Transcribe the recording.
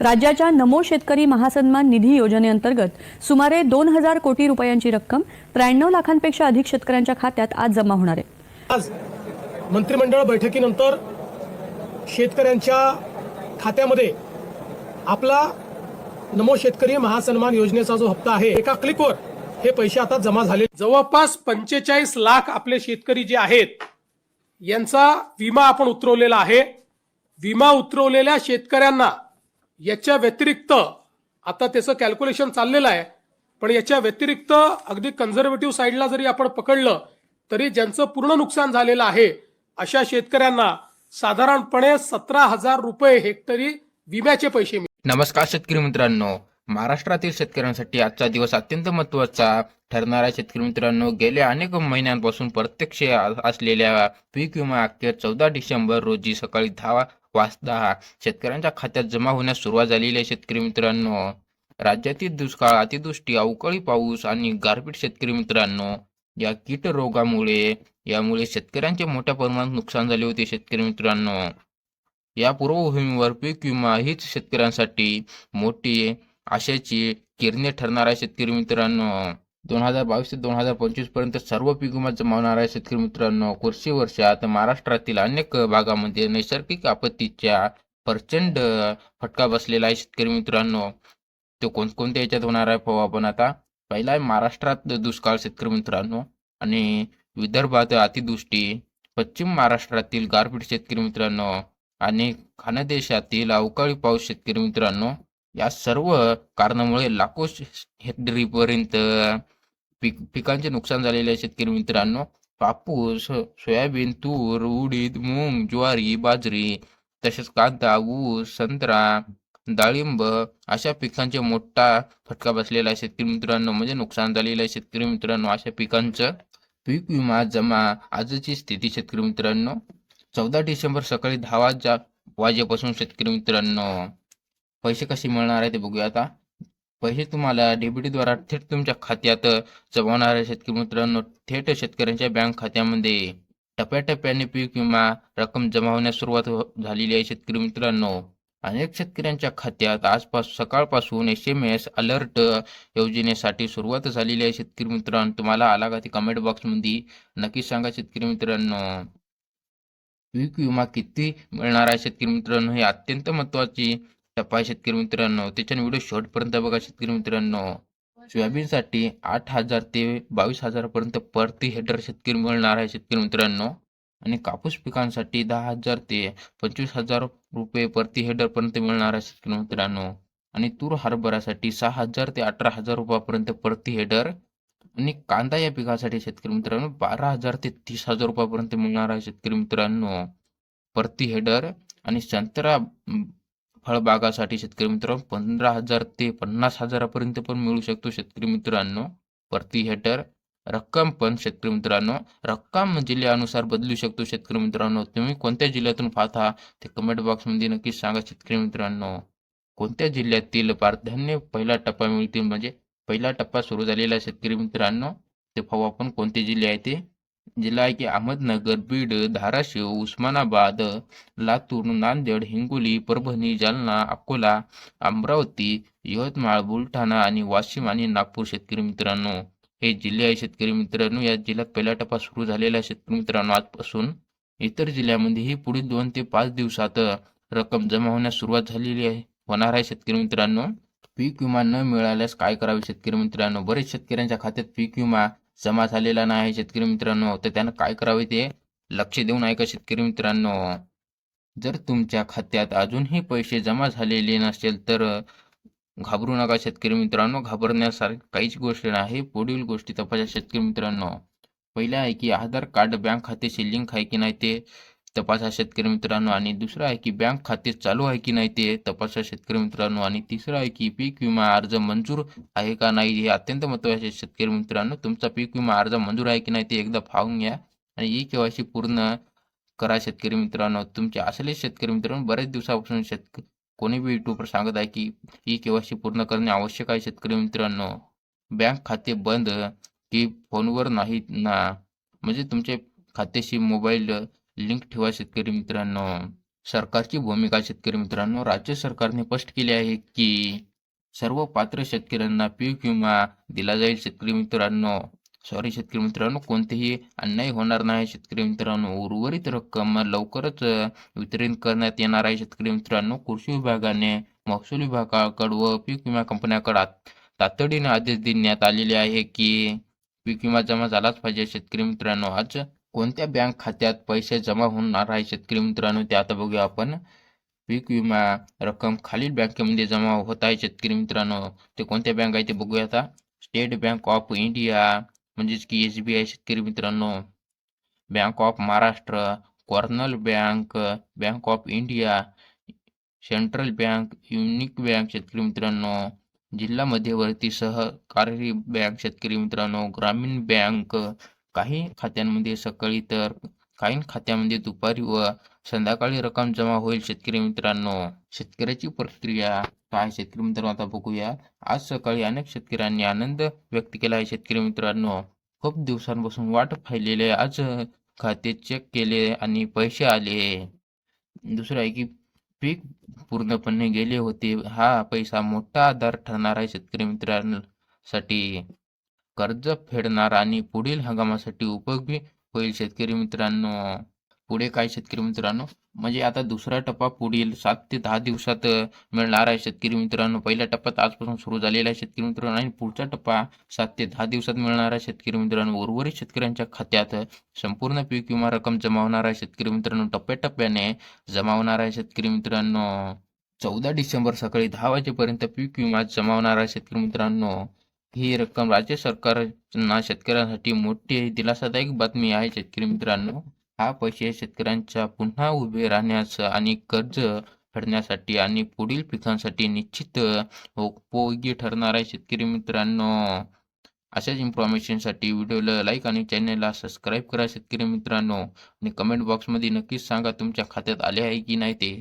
राज्याच्या नमो शेतकरी महासन्मान निधी योजनेअंतर्गत सुमारे 2000 कोटी रुपयांची रक्कम 93 लाखांपेक्षा अधिक शेतकऱ्यांच्या खात्यात आज जमा होणार आहे। आज मंत्रिमंडळ बैठकीनंतर शेतकऱ्यांच्या खात्यामध्ये आपला नमो शेतकरी महासन्मान योजनेचा जो हप्ता आहे, एका क्लिकवर हे पैसे आता जमा झाले। जवळपास 45 लाख आपले शेतकरी जे आहेत यांचा विमा आपण उतरवलेला आहे। विमा उतरवलेल्या शेतकऱ्यांना याच्या व्यतिरिक्त आता त्याचं कॅल्क्युलेशन चाललेलं आहे, पण याच्या व्यतिरिक्त अगदी कन्झर्वेटिव्ह साईडला जरी आपण पकडलं तरी ज्यांचं पूर्ण नुकसान झालेलं आहे अशा शेतकऱ्यांना साधारणपणे 17,000 रुपये हेक्टरी विम्याचे पैसे मिळतील। नमस्कार शेतकरी मित्रांनो, महाराष्ट्रातील शेतकऱ्यांसाठी आजचा दिवस अत्यंत महत्त्वाचा ठरणारा शेतकरी मित्रांनो, गेल्या अनेक महिन्यांपासून प्रत्यक्ष असलेल्या पीक विमा अखेर 14 डिसेंबर रोजी सकाळी 10 वाजता शेतकऱ्यांच्या खात्यात जमा होण्यास सुरुवात झालेली आहे। शेतकरी मित्रांनो, राज्यातील दुष्काळ, अतिवृष्टी, अवकाळी पाऊस आणि गारपीट शेतकरी मित्रांनो या कीट रोगामुळे शेतकऱ्यांचे मोठ्या प्रमाणात नुकसान झाले होते। शेतकरी मित्रांनो, या पूर्वभूमीवर पीक विमा हीच शेतकऱ्यांसाठी मोठी आशेची किरणे ठरणार आहे। शेतकरी मित्रांनो, 2022 ते 2025 पर्यंत सर्व पीक विमा जमा होणार आहे। शेतकरी मित्रांनो, कृषी वर्षात महाराष्ट्रातील अनेक भागामध्ये नैसर्गिक आपत्तीच्या प्रचंड फटका बसलेला आहे। शेतकरी मित्रांनो, तो कोणकोणत्या याच्यात होणार आहे पाहू आपण आता। पहिला आहे महाराष्ट्रात दुष्काळ शेतकरी मित्रांनो, आणि विदर्भात अतिवृष्टी, पश्चिम महाराष्ट्रातील गारपीट शेतकरी मित्रांनो, आणि खानदेशातील अवकाळी पाऊस शेतकरी मित्रांनो, या सर्व कारणामुळे लाखो हेक्टरीपर्यंत पिकांचे नुकसान झालेले आहे। शेतकरी मित्रांनो, कापूस, सोयाबीन, तूर, उडीद, मूग, ज्वारी, बाजरी, तसेच कांदा, ऊस, संत्रा, डाळिंब अशा पिकांचे मोठा फटका बसलेला आहे। शेतकरी मित्रांनो, म्हणजे नुकसान झालेलं आहे। शेतकरी मित्रांनो, अशा पिकांचं पीक विमा जमा आजची स्थिती शेतकरी मित्रांनो, 14 डिसेंबर सकाळी 10 वाजेपासून शेतकरी मित्रांनो पैसे कसे मिळणार आहे ते बघूया आता। पैसे तुम्हाला डीबीटीद्वारा थेट तुमच्या खात्यात जमा होणार आहे। शेतकरी मित्रांनो, थेट शेतकऱ्यांच्या बँक खात्यामध्ये टप्प्याटप्प्याने पीक विमा रक्कम जमा होण्यास सुरुवात झालेली आहे। शेतकरी मित्रांनो, अनेक शेतकऱ्यांच्या खात्यात सकाळपासून SMS अलर्ट योजनेसाठी सुरुवात झालेली आहे। शेतकरी मित्रांनो, तुम्हाला आला का ते कमेंट बॉक्समध्ये नक्की सांगा। शेतकरी मित्रांनो, पीक विमा किती मिळणार आहे शेतकरी मित्रांनो, हे अत्यंत महत्त्वाची टप्पा आहे। शेतकरी मित्रांनो, त्याच्याने व्हिडिओ शेवटपर्यंत बघा। शेतकरी मित्रांनो, सोयाबीनसाठी 8,000 ते 22,000 पर्यंत प्रति हेक्टर शेतकरी मिळणार आहे। शेतकरी मित्रांनो, आणि कापूस पिकांसाठी 10,000 ते 25,000 रुपये प्रति हेक्टर पर्यंत मिळणार आहे। शेतकरी मित्रांनो, आणि तूर हरभऱ्यासाठी 6,000 ते 18,000 रुपयापर्यंत प्रति हेक्टर, आणि कांदा या पिकासाठी शेतकरी मित्रांनो 12,000 ते 30,000 रुपयापर्यंत मिळणार आहे। शेतकरी मित्रांनो, प्रति हेक्टर, आणि संत्रा फळबागासाठी शेतकरी मित्रांनो 15,000 ते 50,000 पर्यंत पण मिळू शकतो। शेतकरी मित्रांनो, प्रति हेक्टर रक्कम पण शेतकरी मित्रांनो, रक्कम जिल्ह्यानुसार बदलू शकतो। शेतकरी मित्रांनो, तुम्ही कोणत्या जिल्ह्यातून पाहता ते कमेंट बॉक्समध्ये नक्की सांगा। शेतकरी मित्रांनो, कोणत्या जिल्ह्यातील प्राधान्य पहिला टप्पा मिळतील, म्हणजे पहिला टप्पा सुरू झालेला आहे शेतकरी मित्रांनो, ते पाहू आपण कोणते जिल्हे आहे ते। जिल्हा आहे की अहमदनगर, बीड, धाराशिव, उस्मानाबाद, लातूर, नांदेड, हिंगोली, परभणी, जालना, अकोला, अमरावती, यवतमाळ, बुलढाणा आणि वाशिम आणि नागपूर। शेतकरी मित्रांनो, हे जिल्हे आहे। शेतकरी मित्रांनो, या जिल्ह्यात पहिला टप्पा सुरू झालेला आहे शेतकरी मित्रांनो आजपासून। इतर जिल्ह्यामध्येही पुढील 2 ते 5 दिवसात रक्कम जमा होण्यास सुरुवात होणार आहे। शेतकरी मित्रांनो, पीक विमा न मिळाल्यास काय करावे शेतकरी मित्रांनो, बरेच शेतकऱ्यांच्या खात्यात पीक विमा जमा झालेला नाही शेतकरी मित्रांनो, तर त्यांना काय करावे ते लक्ष देऊन ऐका शेतकरी मित्रांनो। जर तुमच्या खात्यात अजूनही पैसे जमा झालेले नसेल तर घाबरू नका शेतकरी मित्रांनो, घाबरण्यासारखी काहीच गोष्ट नाही। पुढील गोष्टी तपासा शेतकरी मित्रांनो। पहिला आहे की आधार कार्ड बँक खात्याशी लिंक आहे की नाही ते तपासा शेतकरी मित्रांनो, आणि दुसरं आहे की बँक खाते चालू आहे की नाही ते तपासा शेतकरी मित्रांनो, आणि तिसरं आहे की पीक विमा अर्ज मंजूर आहे का नाही, हे अत्यंत महत्त्वाचे शेतकरी मित्रांनो। तुमचा पीक विमा अर्ज मंजूर आहे की नाही ते एकदा पाहून घ्या, आणि KYC पूर्ण करा शेतकरी मित्रांनो। तुमचे असले शेतकरी मित्रांनो, बरेच दिवसापासून कोणी बी युट्यूबवर सांगत आहे की KYC पूर्ण करणे आवश्यक आहे शेतकरी मित्रांनो। बँक खाते बंद की फोनवर नाही ना, म्हणजे तुमचे खात्याशी मोबाईल लिंक ठेवा शेतकरी मित्रांनो। सरकारची भूमिका शेतकरी मित्रांनो, राज्य सरकारने स्पष्ट केले आहे की सर्व पात्र शेतकऱ्यांना पीक विमा दिला जाईल. शेतकरी मित्रांनो, कोणतेही अन्याय होणार नाही. शेतकरी मित्रांनो, उर्वरित रक्कम लवकरच वितरित करण्यात येणार आहे. शेतकरी मित्रांनो, कृषी विभागाने महसूल विभागाकडे व पीक विमा कंपन्याकडे तातडीने आदेश देण्यात आलेले आहे की पीक विमा जमा झालाच पाहिजे. शेतकरी मित्रांनो, आज कोणत्या बँक खात्यात पैसे जमा होणार आहे शेतकरी मित्रांनो, ते आता बघूया आपण. पीक विमा रक्कम खालील बँकेमध्ये जमा होत आहे शेतकरी मित्रांनो. ते कोणत्या बँक आहे ते बघूया आता. स्टेट बँक ऑफ इंडिया म्हणजेच की SBI शेतकरी मित्रांनो, bank of Maharashtra, Cornell bank, bank of India, central bank, unique bank शेतकरी मित्रांनो, जिल्हा मध्यवर्ती सहकारी बँक शेतकरी मित्रांनो, ग्रामीण बँक. काही खात्यांमध्ये सकाळी तर काही खात्यामध्ये दुपारी व संध्याकाळी रक्कम जमा होईल शेतकरी मित्रांनो. शेतकऱ्याची प्रक्रिया काय शेतकरी मित्रांनो आता बघूया. आज सकाळी अनेक शेतकऱ्यांनी आनंद व्यक्त केला आहे शेतकरी मित्रांनो. खूप दिवसांपासून वाट पाहिलेले आज खाते चेक केले आणि पैसे आले. दुसरं आहे की पीक पूर्णपणे गेले होते. हा पैसा मोठा आधार ठरणार आहे शेतकरी मित्रांसाठी. कर्ज फेडणार आणि पुढील हंगामासाठी उपयोगी होईल शेतकरी मित्रांनो. पुढे काय शेतकरी मित्रांनो, म्हणजे आता दुसरा टप्पा पुढील 7 ते 10 दिवसात मिळणार आहे शेतकरी मित्रांनो. पहिल्या टप्प्यात आजपासून सुरू झालेला आहे शेतकरी मित्रांनो आणि पुढचा टप्पा 7 ते 10 दिवसात मिळणार आहे शेतकरी मित्रांनो. उर्वरित शेतकऱ्यांच्या खात्यात संपूर्ण पीक विमा रक्कम जमा होणार आहे शेतकरी मित्रांनो. टप्प्याटप्प्याने जमा होणार आहे शेतकरी मित्रांनो. 14 डिसेंबर सकाळी 10 वाजेपर्यंत पीक विमा जमा होणार आहे शेतकरी मित्रांनो. ही रक्कम राज्य सरकारना शेतकऱ्यांसाठी मोठी दिलासादायक बातमी आहे शेतकरी मित्रांनो. हा पैसे शेतकऱ्यांच्या पुन्हा उभे राहण्यास आणि कर्ज फेडण्यासाठी आणि पुढील पिकांसाठी निश्चित उपयोगी ठरणार आहे शेतकरी मित्रांनो. अशाच इन्फॉर्मेशनसाठी व्हिडिओला लाईक आणि चॅनलला सबस्क्राईब करा शेतकरी मित्रांनो. आणि कमेंट बॉक्समध्ये नक्कीच सांगा तुमच्या खात्यात आले आहे की नाही ते.